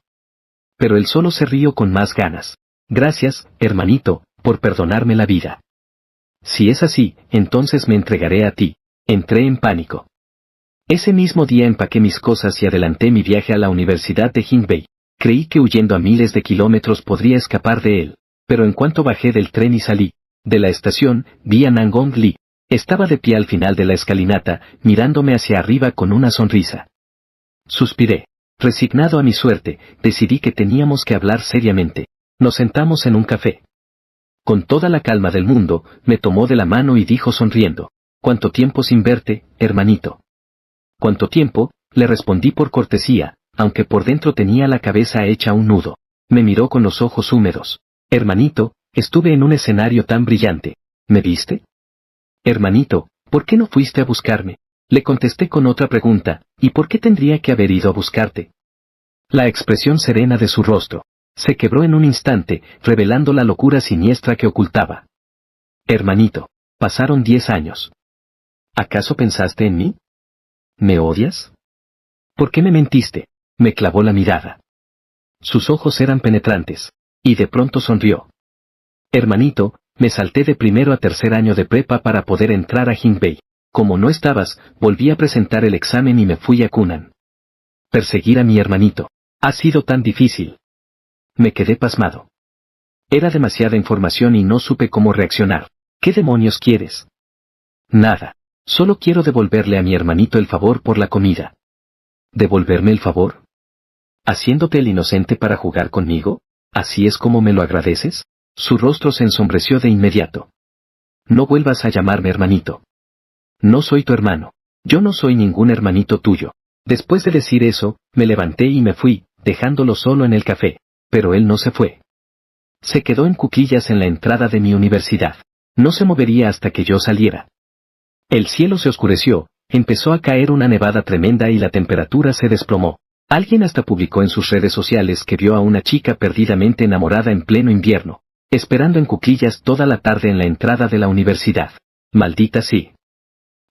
Pero él solo se rió con más ganas. Gracias, hermanito, por perdonarme la vida. Si es así, entonces me entregaré a ti. Entré en pánico. Ese mismo día empaqué mis cosas y adelanté mi viaje a la Universidad de Hingbei. Creí que huyendo a miles de kilómetros podría escapar de él, pero en cuanto bajé del tren y salí de la estación, vi a Nangong Li. Estaba de pie al final de la escalinata, mirándome hacia arriba con una sonrisa. Suspiré. Resignado a mi suerte, decidí que teníamos que hablar seriamente. Nos sentamos en un café. Con toda la calma del mundo, me tomó de la mano y dijo sonriendo, «¿Cuánto tiempo sin verte, hermanito?» «¿Cuánto tiempo?», le respondí por cortesía, aunque por dentro tenía la cabeza hecha un nudo. Me miró con los ojos húmedos. «Hermanito, estuve en un escenario tan brillante. ¿Me viste?» «Hermanito, ¿por qué no fuiste a buscarme?», le contesté con otra pregunta, «¿y por qué tendría que haber ido a buscarte?». La expresión serena de su rostro se quebró en un instante, revelando la locura siniestra que ocultaba. «Hermanito, pasaron 10 años. ¿Acaso pensaste en mí? ¿Me odias? ¿Por qué me mentiste?», me clavó la mirada. Sus ojos eran penetrantes, y de pronto sonrió. «Hermanito, me salté de primero a tercer año de prepa para poder entrar a Hingbei. Como no estabas, volví a presentar el examen y me fui a Kunan. Perseguir a mi hermanito. Ha sido tan difícil». Me quedé pasmado. Era demasiada información y no supe cómo reaccionar. «¿Qué demonios quieres?» «Nada. Solo quiero devolverle a mi hermanito el favor por la comida». «¿Devolverme el favor? ¿Haciéndote el inocente para jugar conmigo? ¿Así es como me lo agradeces?». Su rostro se ensombreció de inmediato. «No vuelvas a llamarme hermanito. No soy tu hermano. Yo no soy ningún hermanito tuyo». Después de decir eso, me levanté y me fui, dejándolo solo en el café. Pero él no se fue. Se quedó en cuclillas en la entrada de mi universidad. No se movería hasta que yo saliera. El cielo se oscureció, empezó a caer una nevada tremenda y la temperatura se desplomó. Alguien hasta publicó en sus redes sociales que vio a una chica perdidamente enamorada en pleno invierno, esperando en cuclillas toda la tarde en la entrada de la universidad. Maldita sí.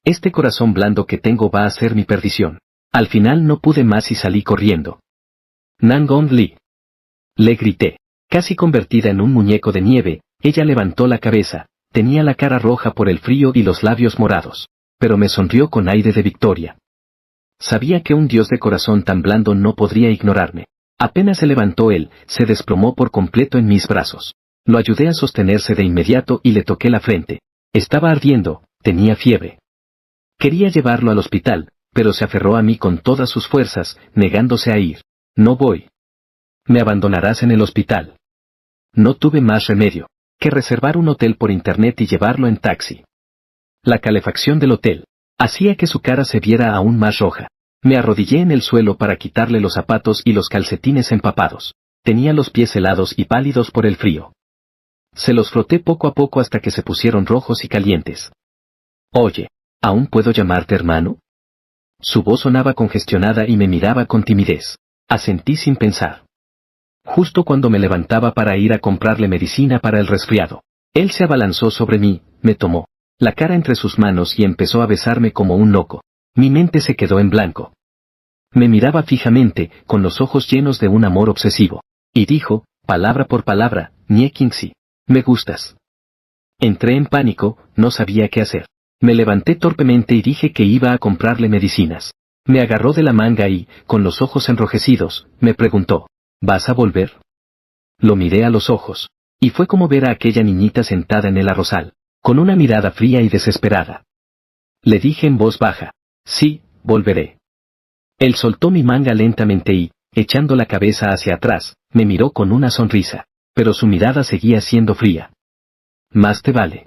Este corazón blando que tengo va a ser mi perdición. Al final no pude más y salí corriendo. «Nangong Li», le grité. Casi convertida en un muñeco de nieve, ella levantó la cabeza, tenía la cara roja por el frío y los labios morados, pero me sonrió con aire de victoria. Sabía que un dios de corazón tan blando no podría ignorarme. Apenas se levantó él, se desplomó por completo en mis brazos. Lo ayudé a sostenerse de inmediato y le toqué la frente. Estaba ardiendo, tenía fiebre. Quería llevarlo al hospital, pero se aferró a mí con todas sus fuerzas, negándose a ir. «No voy. Me abandonarás en el hospital». No tuve más remedio que reservar un hotel por internet y llevarlo en taxi. La calefacción del hotel hacía que su cara se viera aún más roja. Me arrodillé en el suelo para quitarle los zapatos y los calcetines empapados. Tenía los pies helados y pálidos por el frío. Se los froté poco a poco hasta que se pusieron rojos y calientes. Oye, ¿aún puedo llamarte hermano? Su voz sonaba congestionada y me miraba con timidez. Asentí sin pensar. Justo cuando me levantaba para ir a comprarle medicina para el resfriado, él se abalanzó sobre mí, me tomó la cara entre sus manos y empezó a besarme como un loco. Mi mente se quedó en blanco. Me miraba fijamente, con los ojos llenos de un amor obsesivo, y dijo, palabra por palabra, Nie Qingxi, me gustas. Entré en pánico, no sabía qué hacer. Me levanté torpemente y dije que iba a comprarle medicinas. Me agarró de la manga y, con los ojos enrojecidos, me preguntó, ¿vas a volver? Lo miré a los ojos, y fue como ver a aquella niñita sentada en el arrozal, con una mirada fría y desesperada. Le dije en voz baja, sí, volveré. Él soltó mi manga lentamente y, echando la cabeza hacia atrás, me miró con una sonrisa, pero su mirada seguía siendo fría. Más te vale.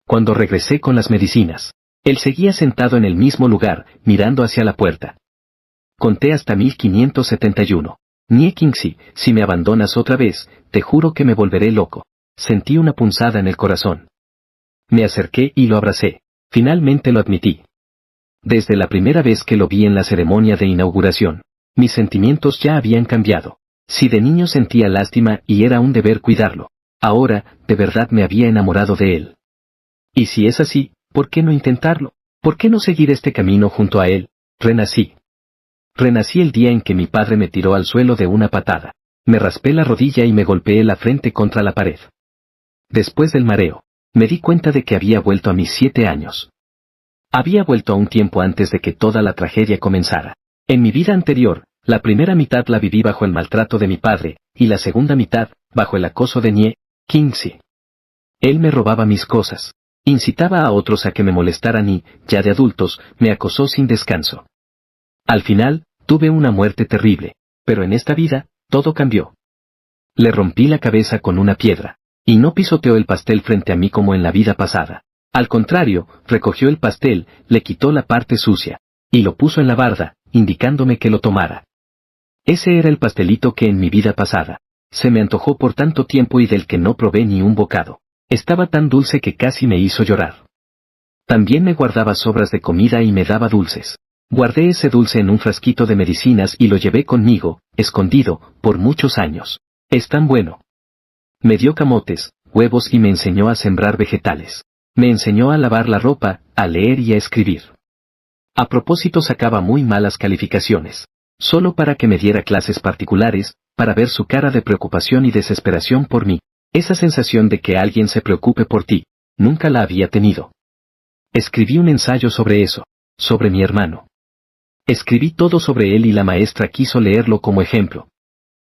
Cuando regresé con las medicinas, él seguía sentado en el mismo lugar, mirando hacia la puerta. Conté hasta 1571. Nie Qingxi, si me abandonas otra vez, te juro que me volveré loco. Sentí una punzada en el corazón. Me acerqué y lo abracé. Finalmente lo admití. Desde la primera vez que lo vi en la ceremonia de inauguración, mis sentimientos ya habían cambiado. Si de niño sentía lástima y era un deber cuidarlo, ahora, de verdad me había enamorado de él. Y si es así, ¿por qué no intentarlo? ¿Por qué no seguir este camino junto a él? Renací. Renací el día en que mi padre me tiró al suelo de una patada. Me raspé la rodilla y me golpeé la frente contra la pared. Después del mareo, me di cuenta de que había vuelto a mis 7 años. Había vuelto a un tiempo antes de que toda la tragedia comenzara. En mi vida anterior, la primera mitad la viví bajo el maltrato de mi padre, y la segunda mitad, bajo el acoso de Nie Qingxi. Él me robaba mis cosas, incitaba a otros a que me molestaran y, ya de adultos, me acosó sin descanso. Al final, tuve una muerte terrible, pero en esta vida, todo cambió. Le rompí la cabeza con una piedra, y no pisoteó el pastel frente a mí como en la vida pasada. Al contrario, recogió el pastel, le quitó la parte sucia, y lo puso en la barda, indicándome que lo tomara. Ese era el pastelito que en mi vida pasada se me antojó por tanto tiempo y del que no probé ni un bocado. Estaba tan dulce que casi me hizo llorar. También me guardaba sobras de comida y me daba dulces. Guardé ese dulce en un frasquito de medicinas y lo llevé conmigo, escondido, por muchos años. Es tan bueno. Me dio camotes, huevos y me enseñó a sembrar vegetales. Me enseñó a lavar la ropa, a leer y a escribir. A propósito sacaba muy malas calificaciones. Solo para que me diera clases particulares, para ver su cara de preocupación y desesperación por mí. Esa sensación de que alguien se preocupe por ti, nunca la había tenido. Escribí un ensayo sobre eso, sobre mi hermano. Escribí todo sobre él y la maestra quiso leerlo como ejemplo.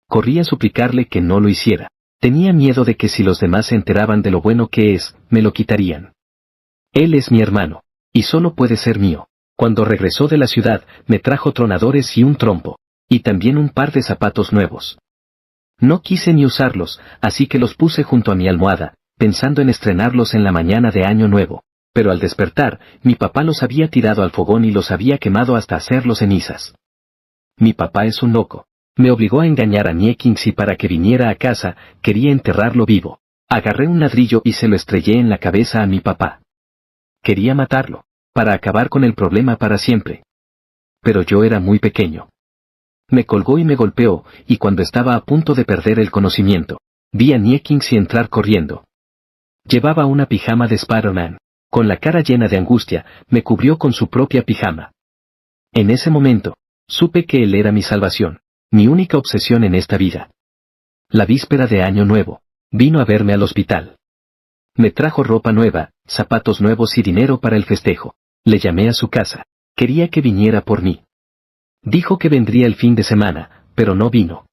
Corrí a suplicarle que no lo hiciera. Tenía miedo de que si los demás se enteraban de lo bueno que es, me lo quitarían. Él es mi hermano, y solo puede ser mío. Cuando regresó de la ciudad, me trajo tronadores y un trompo, y también un par de zapatos nuevos. No quise ni usarlos, así que los puse junto a mi almohada, pensando en estrenarlos en la mañana de Año Nuevo. Pero al despertar, mi papá los había tirado al fogón y los había quemado hasta hacerlos cenizas. Mi papá es un loco. Me obligó a engañar a Nie Qingxi para que viniera a casa, quería enterrarlo vivo. Agarré un ladrillo y se lo estrellé en la cabeza a mi papá. Quería matarlo, para acabar con el problema para siempre. Pero yo era muy pequeño. Me colgó y me golpeó, y cuando estaba a punto de perder el conocimiento, vi a Nie Qingxi entrar corriendo. Llevaba una pijama de Spider-Man. Con la cara llena de angustia, me cubrió con su propia pijama. En ese momento, supe que él era mi salvación, mi única obsesión en esta vida. La víspera de Año Nuevo, vino a verme al hospital. Me trajo ropa nueva, zapatos nuevos y dinero para el festejo. Le llamé a su casa. Quería que viniera por mí. Dijo que vendría el fin de semana, pero no vino.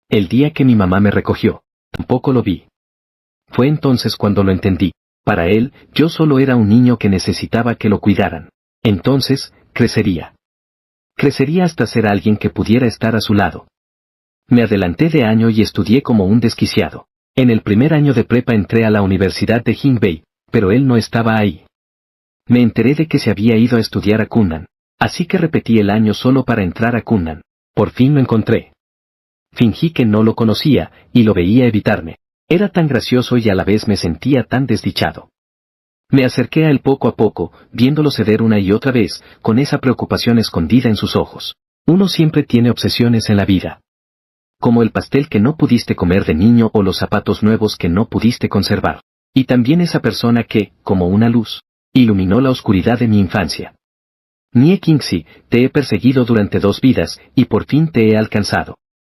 El día que mi mamá me recogió, tampoco lo vi. Fue entonces cuando lo entendí. Para él, yo solo era un niño que necesitaba que lo cuidaran. Entonces, crecería. Crecería hasta ser alguien que pudiera estar a su lado. Me adelanté de año y estudié como un desquiciado. En el primer año de prepa entré a la Universidad de Jinbei, pero él no estaba ahí. Me enteré de que se había ido a estudiar a Kunnan. Así que repetí el año solo para entrar a Kunnan. Por fin lo encontré. Fingí que no lo conocía, y lo veía evitarme. Era tan gracioso y a la vez me sentía tan desdichado. Me acerqué a él poco a poco, viéndolo ceder una y otra vez, con esa preocupación escondida en sus ojos. Uno siempre tiene obsesiones en la vida. Como el pastel que no pudiste comer de niño o los zapatos nuevos que no pudiste conservar. Y también esa persona que, como una luz, iluminó la oscuridad de mi infancia. Nie Kingsley, te he perseguido durante 2 vidas, y por fin te he alcanzado.